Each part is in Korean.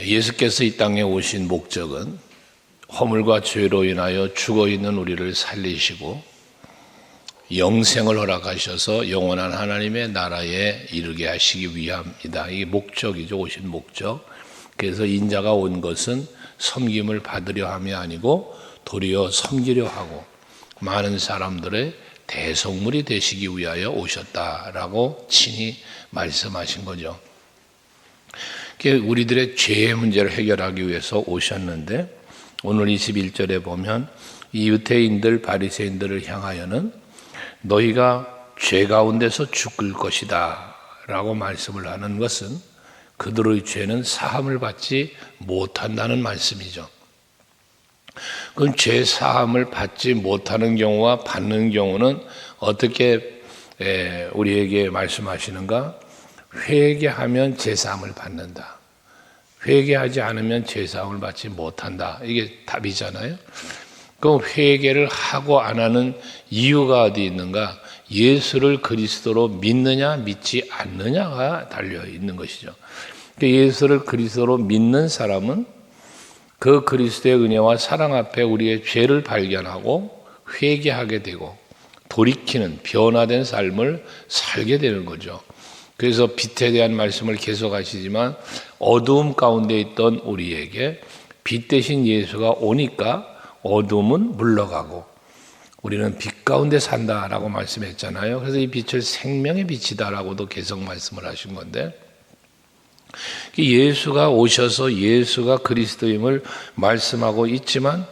예수께서 이 땅에 오신 목적은 허물과 죄로 인하여 죽어있는 우리를 살리시고 영생을 허락하셔서 영원한 하나님의 나라에 이르게 하시기 위함이다. 이게 목적이죠. 오신 목적. 그래서 인자가 온 것은 섬김을 받으려 함이 아니고 도리어 섬기려 하고 많은 사람들의 대속물이 되시기 위하여 오셨다라고 친히 말씀하신 거죠. 우리들의 죄의 문제를 해결하기 위해서 오셨는데 오늘 21절에 보면 이 유대인들 바리새인들을 향하여는 너희가 죄 가운데서 죽을 것이다 라고 말씀을 하는 것은 그들의 죄는 사함을 받지 못한다는 말씀이죠. 그럼 죄 사함을 받지 못하는 경우와 받는 경우는 어떻게 우리에게 말씀하시는가? 회개하면 죄 사함을 받는다. 회개하지 않으면 죄 사함을 받지 못한다. 이게 답이잖아요. 그럼 회개를 하고 안 하는 이유가 어디 있는가? 예수를 그리스도로 믿느냐 믿지 않느냐가 달려 있는 것이죠. 예수를 그리스도로 믿는 사람은 그 그리스도의 은혜와 사랑 앞에 우리의 죄를 발견하고 회개하게 되고 돌이키는 변화된 삶을 살게 되는 거죠. 그래서 빛에 대한 말씀을 계속하시지만 어두움 가운데 있던 우리에게 빛 대신 예수가 오니까 어두움은 물러가고 우리는 빛 가운데 산다라고 말씀했잖아요. 그래서 이 빛을 생명의 빛이다라고도 계속 말씀을 하신 건데 예수가 오셔서 예수가 그리스도임을 말씀하고 있지만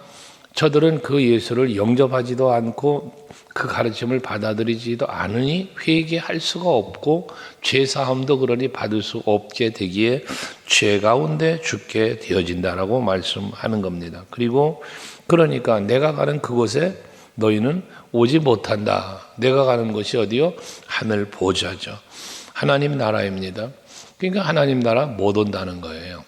저들은 그 예수를 영접하지도 않고 그 가르침을 받아들이지도 않으니 회개할 수가 없고 죄사함도 그러니 받을 수 없게 되기에 죄 가운데 죽게 되어진다라고 말씀하는 겁니다. 그리고 그러니까 내가 가는 그곳에 너희는 오지 못한다. 내가 가는 곳이 어디요? 하늘 보좌죠. 하나님 나라입니다. 그러니까 하나님 나라 못 온다는 거예요.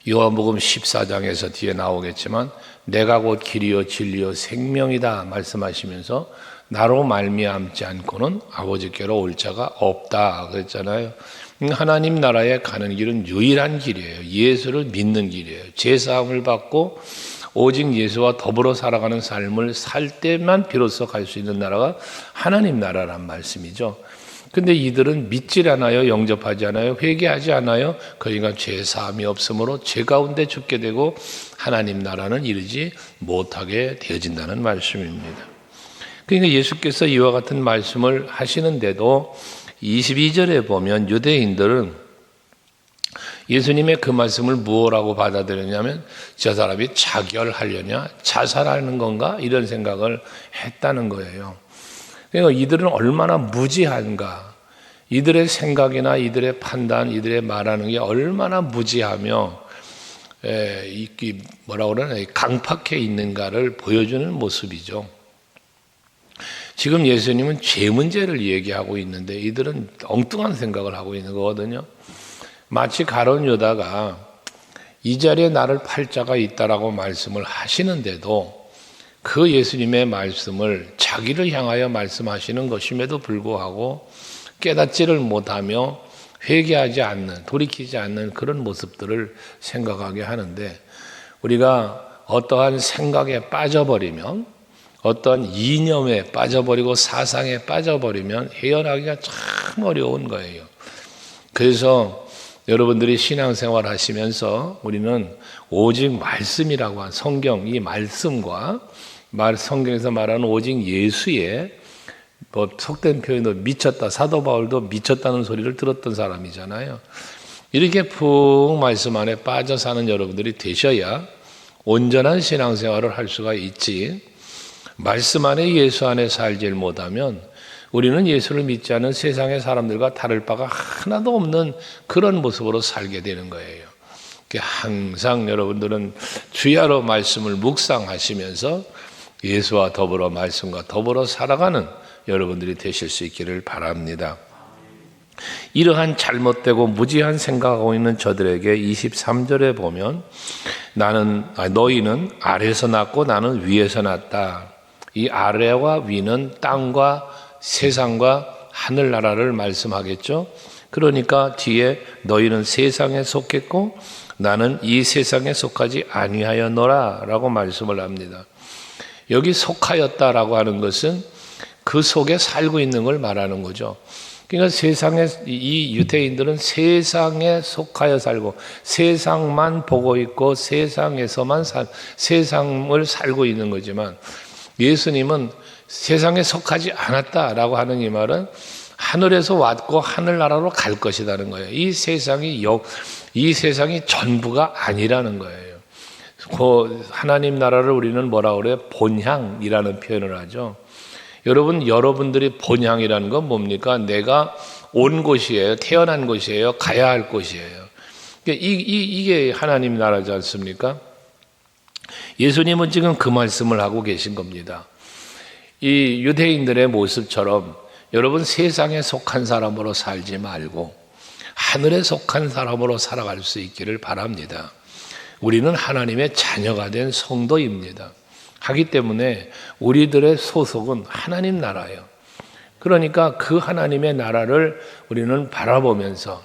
요한복음 14장에서 뒤에 나오겠지만 내가 곧 길이요 진리요 생명이다 말씀하시면서 나로 말미암지 않고는 아버지께로 올 자가 없다 그랬잖아요. 하나님 나라에 가는 길은 유일한 길이에요. 예수를 믿는 길이에요. 제사함을 받고 오직 예수와 더불어 살아가는 삶을 살 때만 비로소 갈 수 있는 나라가 하나님 나라란 말씀이죠. 근데 이들은 믿질 않아요. 영접하지 않아요. 회개하지 않아요. 그러니까 죄사함이 없으므로 죄 가운데 죽게 되고 하나님 나라는 이르지 못하게 되어진다는 말씀입니다. 그러니까 예수께서 이와 같은 말씀을 하시는데도 22절에 보면 유대인들은 예수님의 그 말씀을 무엇라고 받아들였냐면 저 사람이 자결하려냐 자살하는 건가 이런 생각을 했다는 거예요. 그러니까 이들은 얼마나 무지한가. 이들의 생각이나 이들의 판단, 이들의 말하는 게 얼마나 무지하며 뭐라고 그러나 강팍해 있는가를 보여주는 모습이죠. 지금 예수님은 죄 문제를 얘기하고 있는데 이들은 엉뚱한 생각을 하고 있는 거거든요. 마치 가룟 유다가 이 자리에 나를 팔 자가 있다라고 말씀을 하시는데도 그 예수님의 말씀을 자기를 향하여 말씀하시는 것임에도 불구하고 깨닫지를 못하며 회개하지 않는, 돌이키지 않는 그런 모습들을 생각하게 하는데 우리가 어떠한 생각에 빠져버리면 어떠한 이념에 빠져버리고 사상에 빠져버리면 헤어나기가 참 어려운 거예요. 그래서 여러분들이 신앙생활 하시면서 우리는 오직 말씀이라고 한 성경, 이 말씀과 성경에서 말하는 오직 예수의 속된 표현도 미쳤다. 사도 바울도 미쳤다는 소리를 들었던 사람이잖아요. 이렇게 푹 말씀 안에 빠져 사는 여러분들이 되셔야 온전한 신앙생활을 할 수가 있지. 말씀 안에 예수 안에 살질 못하면 우리는 예수를 믿지 않는 세상의 사람들과 다를 바가 하나도 없는 그런 모습으로 살게 되는 거예요. 항상 여러분들은 주야로 말씀을 묵상하시면서 예수와 더불어 말씀과 더불어 살아가는 여러분들이 되실 수 있기를 바랍니다. 이러한 잘못되고 무지한 생각하고 있는 저들에게 23절에 보면 너희는 아래에서 났고 나는 위에서 났다. 이 아래와 위는 땅과 세상과 하늘나라를 말씀하겠죠. 그러니까 뒤에 너희는 세상에 속했고 나는 이 세상에 속하지 아니하였노라 라고 말씀을 합니다. 여기 속하였다라고 하는 것은 그 속에 살고 있는 걸 말하는 거죠. 그러니까 세상에, 이 유대인들은 세상에 속하여 살고 세상만 보고 있고 세상에서만 세상을 살고 있는 거지만, 예수님은 세상에 속하지 않았다라고 하는 이 말은 하늘에서 왔고 하늘나라로 갈 것이라는 거예요. 이 세상이 전부가 아니라는 거예요. 그 하나님 나라를 우리는 뭐라 그래요? 본향이라는 표현을 하죠. 여러분들이 본향이라는 건 뭡니까? 내가 온 곳이에요. 태어난 곳이에요. 가야 할 곳이에요. 이게 하나님 나라지 않습니까? 예수님은 지금 그 말씀을 하고 계신 겁니다. 이 유대인들의 모습처럼 여러분 세상에 속한 사람으로 살지 말고 하늘에 속한 사람으로 살아갈 수 있기를 바랍니다. 우리는 하나님의 자녀가 된 성도입니다. 하기 때문에 우리들의 소속은 하나님 나라예요. 그러니까 그 하나님의 나라를 우리는 바라보면서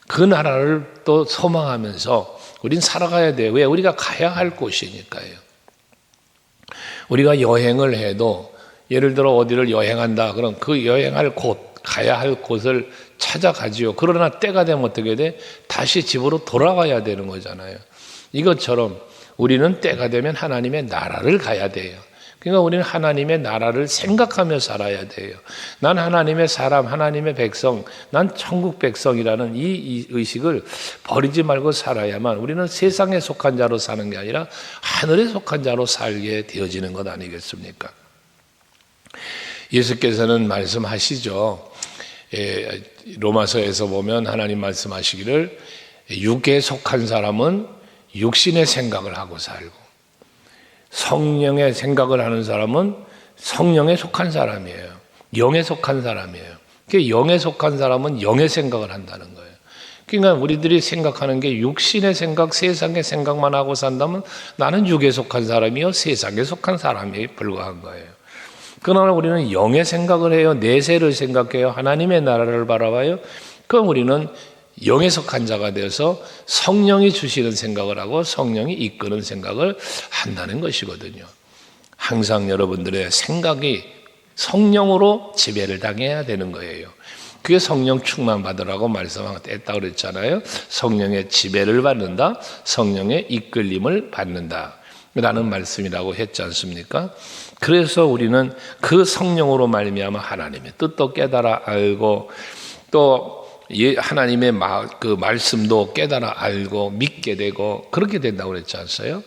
그 나라를 또 소망하면서 우린 살아가야 돼요. 왜? 우리가 가야 할 곳이니까요. 우리가 여행을 해도 예를 들어 어디를 여행한다. 그럼 그 여행할 곳, 가야 할 곳을 찾아가지요. 그러나 때가 되면 어떻게 돼? 다시 집으로 돌아가야 되는 거잖아요. 이것처럼 우리는 때가 되면 하나님의 나라를 가야 돼요. 그러니까 우리는 하나님의 나라를 생각하며 살아야 돼요. 난 하나님의 사람, 하나님의 백성, 난 천국 백성이라는 이 의식을 버리지 말고 살아야만 우리는 세상에 속한 자로 사는 게 아니라 하늘에 속한 자로 살게 되어지는 것 아니겠습니까? 예수께서는 말씀하시죠. 로마서에서 보면 하나님 말씀하시기를 육에 속한 사람은 육신의 생각을 하고 살고 성령의 생각을 하는 사람은 성령에 속한 사람이에요. 영에 속한 사람이에요. 그러니까 영에 속한 사람은 영의 생각을 한다는 거예요. 그러니까 우리들이 생각하는 게 육신의 생각, 세상의 생각만 하고 산다면 나는 육에 속한 사람이요 세상에 속한 사람에 불과한 거예요. 그러나 우리는 영의 생각을 해요. 내세를 생각해요. 하나님의 나라를 바라봐요. 그럼 우리는 영에 속한 자가 되어서 성령이 주시는 생각을 하고 성령이 이끄는 생각을 한다는 것이거든요. 항상 여러분들의 생각이 성령으로 지배를 당해야 되는 거예요. 그게 성령 충만 받으라고 말씀했다고 그랬잖아요. 성령의 지배를 받는다. 성령의 이끌림을 받는다. 라는 말씀이라고 했지 않습니까? 그래서 우리는 그 성령으로 말미암아 하나님의 뜻도 깨달아 알고 또 하나님의 그 말씀도 깨달아 알고 믿게 되고 그렇게 된다고 그랬지 않았어요?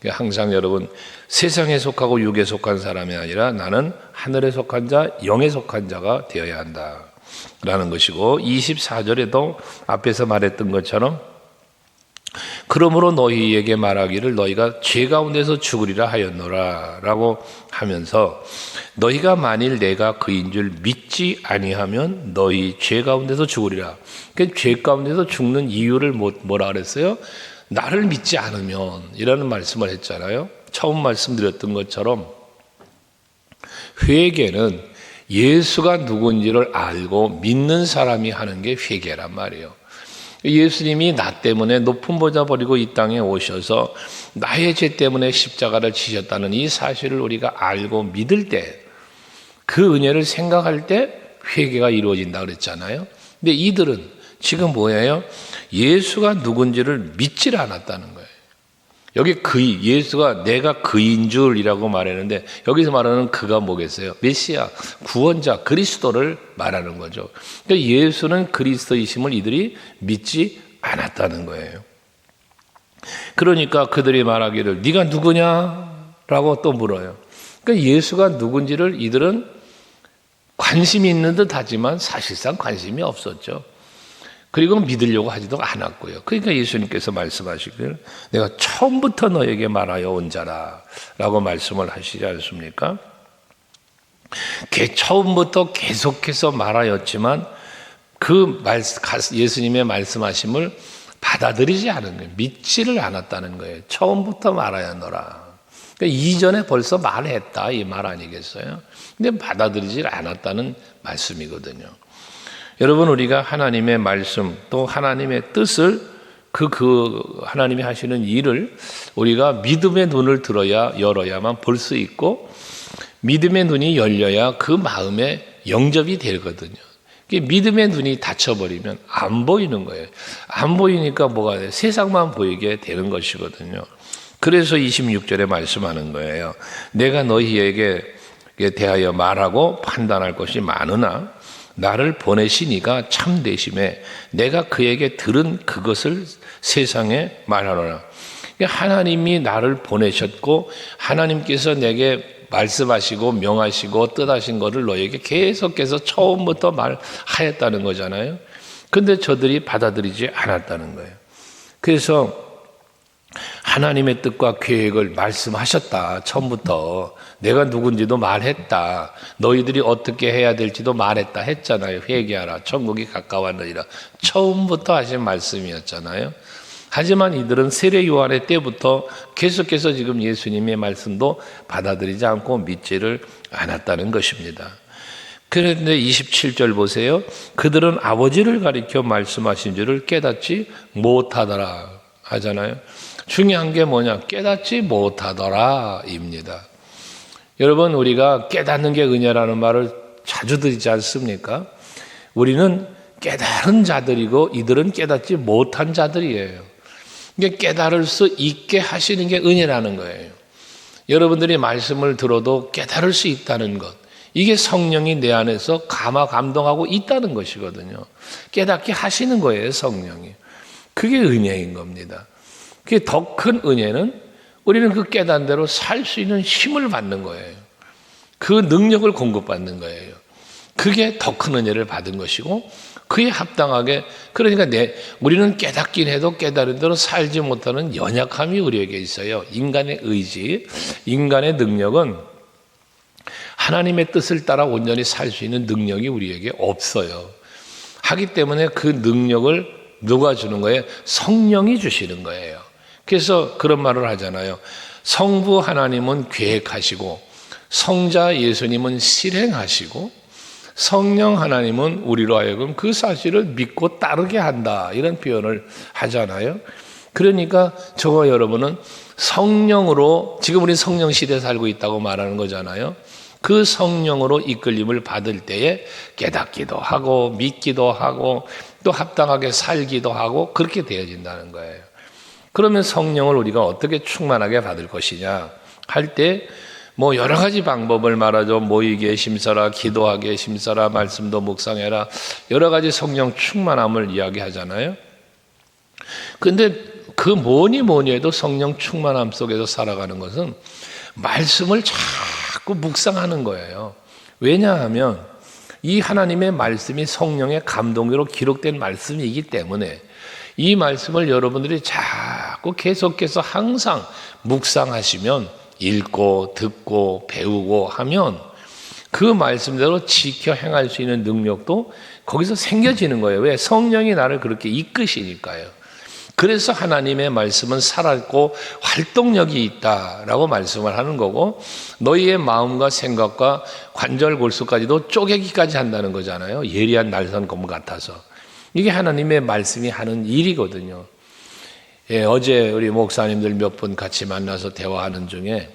항상 여러분 세상에 속하고 육에 속한 사람이 아니라 나는 하늘에 속한 자, 영에 속한 자가 되어야 한다라는 것이고 24절에도 앞에서 말했던 것처럼 그러므로 너희에게 말하기를 너희가 죄 가운데서 죽으리라 하였노라 라고 하면서 너희가 만일 내가 그인 줄 믿지 아니하면 너희 죄 가운데서 죽으리라. 그러니까 죄 가운데서 죽는 이유를 뭐라 그랬어요? 나를 믿지 않으면 이라는 말씀을 했잖아요. 처음 말씀드렸던 것처럼 회개는 예수가 누군지를 알고 믿는 사람이 하는 게 회개란 말이에요. 예수님이 나 때문에 높은 보좌 버리고 이 땅에 오셔서 나의 죄 때문에 십자가를 지셨다는 이 사실을 우리가 알고 믿을 때 그 은혜를 생각할 때 회개가 이루어진다 그랬잖아요. 근데 이들은 지금 뭐예요? 예수가 누군지를 믿질 않았다는 거예요. 여기 예수가 내가 그인 줄이라고 말했는데 여기서 말하는 그가 뭐겠어요? 메시아, 구원자, 그리스도를 말하는 거죠. 그러니까 예수는 그리스도이심을 이들이 믿지 않았다는 거예요. 그러니까 그들이 말하기를 네가 누구냐라고 또 물어요. 그러니까 예수가 누군지를 이들은 관심이 있는 듯 하지만 사실상 관심이 없었죠. 그리고 믿으려고 하지도 않았고요. 그러니까 예수님께서 말씀하시기를 내가 처음부터 너에게 말하여 온 자라 라고 말씀을 하시지 않습니까? 처음부터 계속해서 말하였지만 예수님의 말씀하심을 받아들이지 않은 거예요. 믿지를 않았다는 거예요. 처음부터 말하였노라. 그러니까 이전에 벌써 말했다 이 말 아니겠어요? 근데 받아들이지 않았다는 말씀이거든요. 여러분, 우리가 하나님의 말씀 또 하나님의 뜻을 하나님이 하시는 일을 우리가 믿음의 눈을 열어야만 볼 수 있고, 믿음의 눈이 열려야 그 마음에 영접이 되거든요. 믿음의 눈이 닫혀버리면 안 보이는 거예요. 안 보이니까 뭐가 돼요? 세상만 보이게 되는 것이거든요. 그래서 26절에 말씀하는 거예요. 내가 너희에게 대하여 말하고 판단할 것이 많으나 나를 보내신 이가 참되심에 내가 그에게 들은 그것을 세상에 말하노라. 하나님이 나를 보내셨고 하나님께서 내게 말씀하시고 명하시고 뜻하신 것을 너에게 계속해서 처음부터 말하였다는 거잖아요. 근데 저들이 받아들이지 않았다는 거예요. 그래서 하나님의 뜻과 계획을 말씀하셨다. 처음부터 내가 누군지도 말했다. 너희들이 어떻게 해야 될지도 말했다 했잖아요. 회개하라. 천국이 가까웠느니라. 처음부터 하신 말씀이었잖아요. 하지만 이들은 세례 요한의 때부터 계속해서 지금 예수님의 말씀도 받아들이지 않고 믿지를 않았다는 것입니다. 그런데 27절 보세요. 그들은 아버지를 가리켜 말씀하신 줄을 깨닫지 못하더라 하잖아요. 중요한 게 뭐냐? 깨닫지 못하더라 입니다. 여러분, 우리가 깨닫는 게 은혜라는 말을 자주 듣지 않습니까? 우리는 깨달은 자들이고 이들은 깨닫지 못한 자들이에요. 이게 깨달을 수 있게 하시는 게 은혜라는 거예요. 여러분들이 말씀을 들어도 깨달을 수 있다는 것, 이게 성령이 내 안에서 감동하고 있다는 것이거든요. 깨닫게 하시는 거예요, 성령이. 그게 은혜인 겁니다. 그게 더 큰 은혜는 우리는 그 깨달은 대로 살 수 있는 힘을 받는 거예요. 그 능력을 공급받는 거예요. 그게 더 큰 은혜를 받은 것이고, 그에 합당하게, 그러니까 우리는 깨닫긴 해도 깨달은 대로 살지 못하는 연약함이 우리에게 있어요. 인간의 의지, 인간의 능력은 하나님의 뜻을 따라 온전히 살 수 있는 능력이 우리에게 없어요. 하기 때문에 그 능력을 누가 주는 거예요? 성령이 주시는 거예요. 그래서 그런 말을 하잖아요. 성부 하나님은 계획하시고 성자 예수님은 실행하시고 성령 하나님은 우리로 하여금 그 사실을 믿고 따르게 한다, 이런 표현을 하잖아요. 그러니까 저와 여러분은 성령으로, 지금 우리 성령 시대에 살고 있다고 말하는 거잖아요. 그 성령으로 이끌림을 받을 때에 깨닫기도 하고 믿기도 하고 또 합당하게 살기도 하고 그렇게 되어진다는 거예요. 그러면 성령을 우리가 어떻게 충만하게 받을 것이냐 할 때 뭐 여러 가지 방법을 말하죠. 모이게 심사라, 기도하게 심사라, 말씀도 묵상해라, 여러 가지 성령 충만함을 이야기하잖아요. 근데 그 뭐니 해도 성령 충만함 속에서 살아가는 것은 말씀을 자꾸 묵상하는 거예요. 왜냐하면 이 하나님의 말씀이 성령의 감동으로 기록된 말씀이기 때문에 이 말씀을 여러분들이 자꾸 계속해서 항상 묵상하시면, 읽고 듣고 배우고 하면 그 말씀대로 지켜 행할 수 있는 능력도 거기서 생겨지는 거예요. 왜? 성령이 나를 그렇게 이끄시니까요. 그래서 하나님의 말씀은 살았고 활동력이 있다라고 말씀을 하는 거고, 너희의 마음과 생각과 관절 골수까지도 쪼개기까지 한다는 거잖아요. 예리한 날선 검 같아서. 이게 하나님의 말씀이 하는 일이거든요. 예, 어제 우리 목사님들 몇 분 같이 만나서 대화하는 중에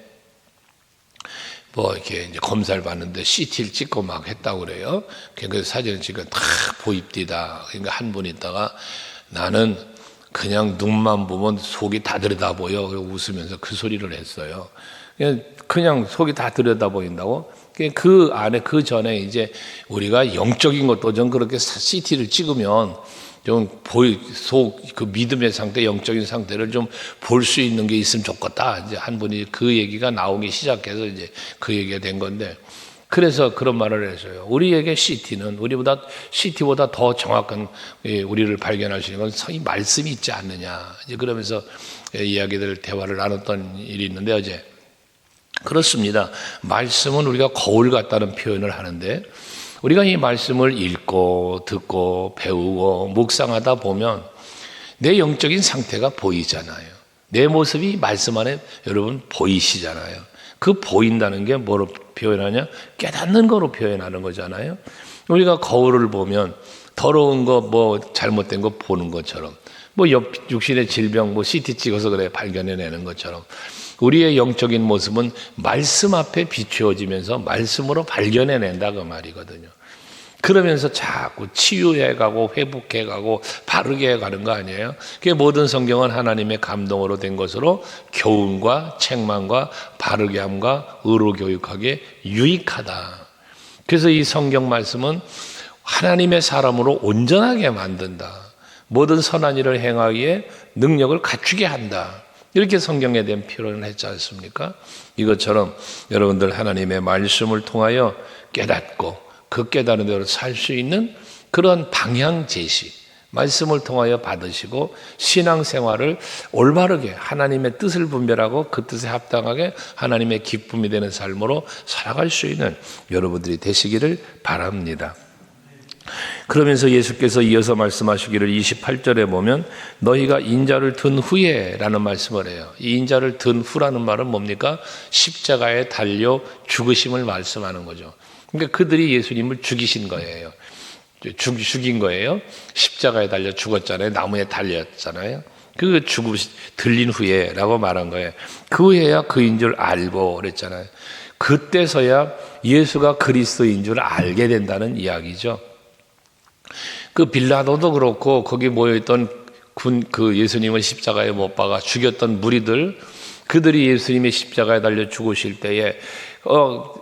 뭐 이렇게 이제 검사를 받는데 CT를 찍고 막 했다고 그래요. 그 사진을 찍고 다 보입디다. 그러니까 한 분 있다가 나는 그냥 눈만 보면 속이 다 들여다 보여. 그리고 웃으면서 그 소리를 했어요. 그냥 속이 다 들여다 보인다고? 그 안에, 그 전에 이제 우리가 영적인 것도 좀 그렇게 CT를 찍으면 좀 그 믿음의 상태, 영적인 상태를 좀 볼 수 있는 게 있으면 좋겠다. 이제 한 분이 그 얘기가 나오기 시작해서 이제 그 얘기가 된 건데, 그래서 그런 말을 했어요. 우리에게 CT는 CT보다 더 정확한 우리를 발견할 수 있는 건 이 말씀이 있지 않느냐. 이제 그러면서 대화를 나눴던 일이 있는데 어제. 그렇습니다. 말씀은 우리가 거울 같다는 표현을 하는데, 우리가 이 말씀을 읽고 듣고 배우고 묵상하다 보면 내 영적인 상태가 보이잖아요. 내 모습이 말씀 안에 여러분 보이시잖아요. 그 보인다는 게 뭐로 표현하냐? 깨닫는 거로 표현하는 거잖아요. 우리가 거울을 보면 더러운 거 뭐 잘못된 거 보는 것처럼 뭐 육신의 질병 뭐 CT 찍어서 그래 발견해내는 것처럼 우리의 영적인 모습은 말씀 앞에 비추어지면서 말씀으로 발견해낸다 그 말이거든요. 그러면서 자꾸 치유해가고 회복해가고 바르게 해가는 거 아니에요? 그게 모든 성경은 하나님의 감동으로 된 것으로 교훈과 책망과 바르게 함과 의로 교육하기에 유익하다. 그래서 이 성경 말씀은 하나님의 사람으로 온전하게 만든다. 모든 선한 일을 행하기에 능력을 갖추게 한다. 이렇게 성경에 대한 표현을 했지 않습니까? 이것처럼 여러분들 하나님의 말씀을 통하여 깨닫고 그 깨달은 대로 살 수 있는 그런 방향 제시, 말씀을 통하여 받으시고 신앙생활을 올바르게 하나님의 뜻을 분별하고 그 뜻에 합당하게 하나님의 기쁨이 되는 삶으로 살아갈 수 있는 여러분들이 되시기를 바랍니다. 그러면서 예수께서 이어서 말씀하시기를 28절에 보면 너희가 인자를 든 후에 라는 말씀을 해요. 이 인자를 든 후라는 말은 뭡니까? 십자가에 달려 죽으심을 말씀하는 거죠. 그러니까 그들이 예수님을 죽이신 거예요. 죽인 거예요. 십자가에 달려 죽었잖아요. 나무에 달렸잖아요. 그 들린 후에 라고 말한 거예요. 그 후에야 그인 줄 알고 그랬잖아요. 그때서야 예수가 그리스도인 줄 알게 된다는 이야기죠. 그 빌라도도 그렇고 거기 모여있던 그 예수님을 십자가에 못 박아 죽였던 무리들, 그들이 예수님의 십자가에 달려 죽으실 때에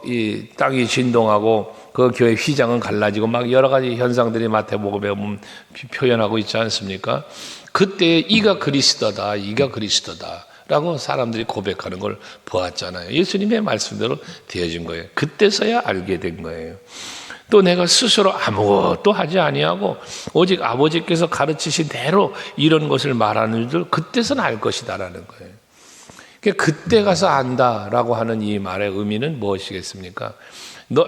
이 땅이 진동하고 그 교회 휘장은 갈라지고 막 여러 가지 현상들이 마태복음에 보면 표현하고 있지 않습니까? 그때 이가 그리스도다, 이가 그리스도다 라고 사람들이 고백하는 걸 보았잖아요. 예수님의 말씀대로 되어진 거예요. 그때서야 알게 된 거예요. 또 내가 스스로 아무것도 하지 아니하고 오직 아버지께서 가르치신 대로 이런 것을 말하는 줄 그때서는 알 것이다라는 거예요. 그때 가서 안다라고 하는 이 말의 의미는 무엇이겠습니까?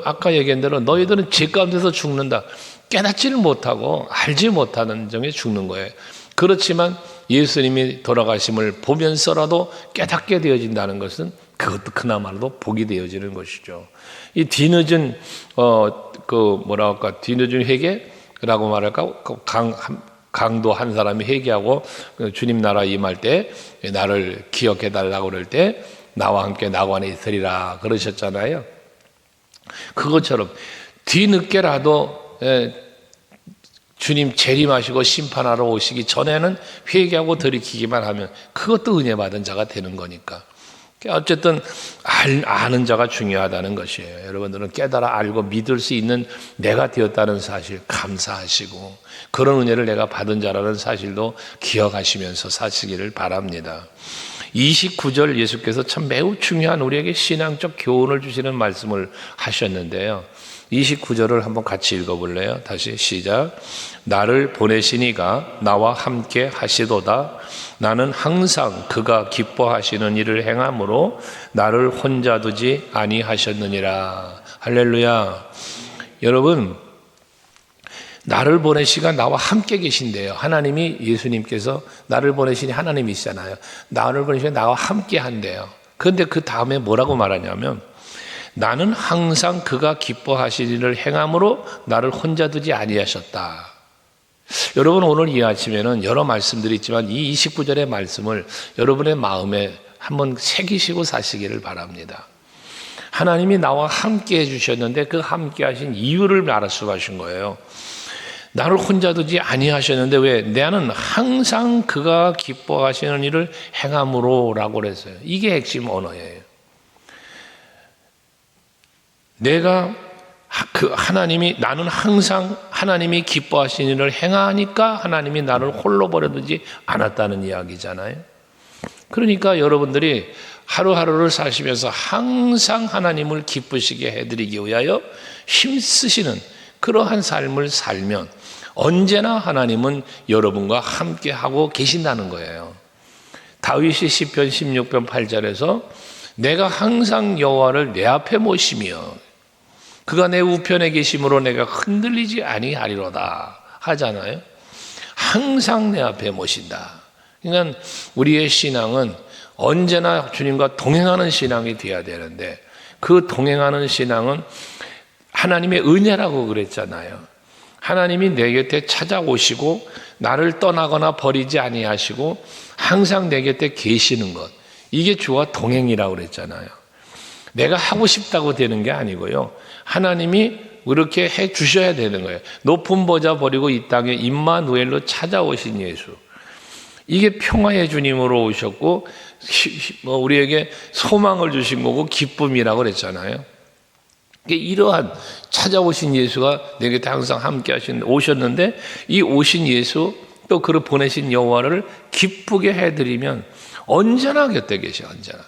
아까 얘기한 대로 너희들은 죄 가운데서 죽는다. 깨닫지를 못하고 알지 못하는 점에 죽는 거예요. 그렇지만 예수님이 돌아가심을 보면서라도 깨닫게 되어진다는 것은 그것도 그나마도 복이 되어지는 것이죠. 이 뒤늦은 뒤늦은 회개라고 말할까? 강도 한 사람이 회개하고 주님 나라 임할 때 나를 기억해 달라고 그럴 때 나와 함께 낙원에 있으리라 그러셨잖아요. 그것처럼 뒤늦게라도 주님 재림하시고 심판하러 오시기 전에는 회개하고 돌이키기만 하면 그것도 은혜 받은 자가 되는 거니까. 어쨌든 아는 자가 중요하다는 것이에요. 여러분들은 깨달아 알고 믿을 수 있는 내가 되었다는 사실 감사하시고 그런 은혜를 내가 받은 자라는 사실도 기억하시면서 사시기를 바랍니다. 29절 예수께서 참 매우 중요한 우리에게 신앙적 교훈을 주시는 말씀을 하셨는데요. 29절을 한번 같이 읽어볼래요? 다시 시작. 나를 보내신 이가 나와 함께 하시도다. 나는 항상 그가 기뻐하시는 일을 행함으로 나를 혼자 두지 아니하셨느니라. 할렐루야. 여러분, 나를 보내시가 나와 함께 계신데요. 하나님이 예수님께서 나를 보내시니 하나님이시잖아요. 나를 보내시가 나와 함께 한대요. 그런데 그 다음에 뭐라고 말하냐면 나는 항상 그가 기뻐하시는 일을 행함으로 나를 혼자 두지 아니하셨다. 여러분 오늘 이 아침에는 여러 말씀들이 있지만 이 29절의 말씀을 여러분의 마음에 한번 새기시고 사시기를 바랍니다. 하나님이 나와 함께 해주셨는데 그 함께 하신 이유를 말씀하신 거예요. 나를 혼자 두지 아니하셨는데 왜? 나는 항상 그가 기뻐하시는 일을 행함으로 라고 그랬어요. 이게 핵심 언어예요. 나는 항상 하나님이 기뻐하시는 일을 행하니까 하나님이 나를 홀로 버려두지 않았다는 이야기잖아요. 그러니까 여러분들이 하루하루를 사시면서 항상 하나님을 기쁘시게 해드리기 위하여 힘쓰시는 그러한 삶을 살면 언제나 하나님은 여러분과 함께하고 계신다는 거예요. 다윗이 시편 16편 8절에서 내가 항상 여호와를 내 앞에 모시며 그가 내 우편에 계심으로 내가 흔들리지 아니하리로다 하잖아요. 항상 내 앞에 모신다. 그러니까 우리의 신앙은 언제나 주님과 동행하는 신앙이 되어야 되는데 그 동행하는 신앙은 하나님의 은혜라고 그랬잖아요. 하나님이 내 곁에 찾아오시고 나를 떠나거나 버리지 아니하시고 항상 내 곁에 계시는 것, 이게 주와 동행이라고 그랬잖아요. 내가 하고 싶다고 되는 게 아니고요, 하나님이 그렇게 해 주셔야 되는 거예요. 높은 보좌 버리고 이 땅에 임마누엘로 찾아오신 예수, 이게 평화의 주님으로 오셨고 우리에게 소망을 주신 거고 기쁨이라고 그랬잖아요. 이러한 찾아오신 예수가 내 곁에 항상 함께 오셨는데, 이 오신 예수 또 그를 보내신 여호와를 기쁘게 해드리면 언제나 곁에 계셔, 언제나.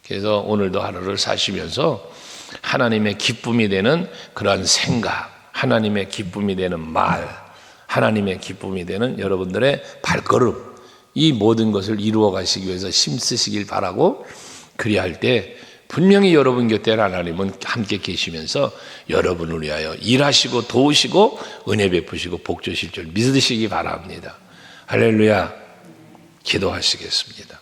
그래서 오늘도 하루를 사시면서 하나님의 기쁨이 되는 그러한 생각, 하나님의 기쁨이 되는 말, 하나님의 기쁨이 되는 여러분들의 발걸음, 이 모든 것을 이루어 가시기 위해서 힘쓰시길 바라고, 그리할 때 분명히 여러분 곁에 하나님은 함께 계시면서 여러분을 위하여 일하시고 도우시고 은혜 베푸시고 복 주실 줄 믿으시기 바랍니다. 할렐루야. 기도하시겠습니다.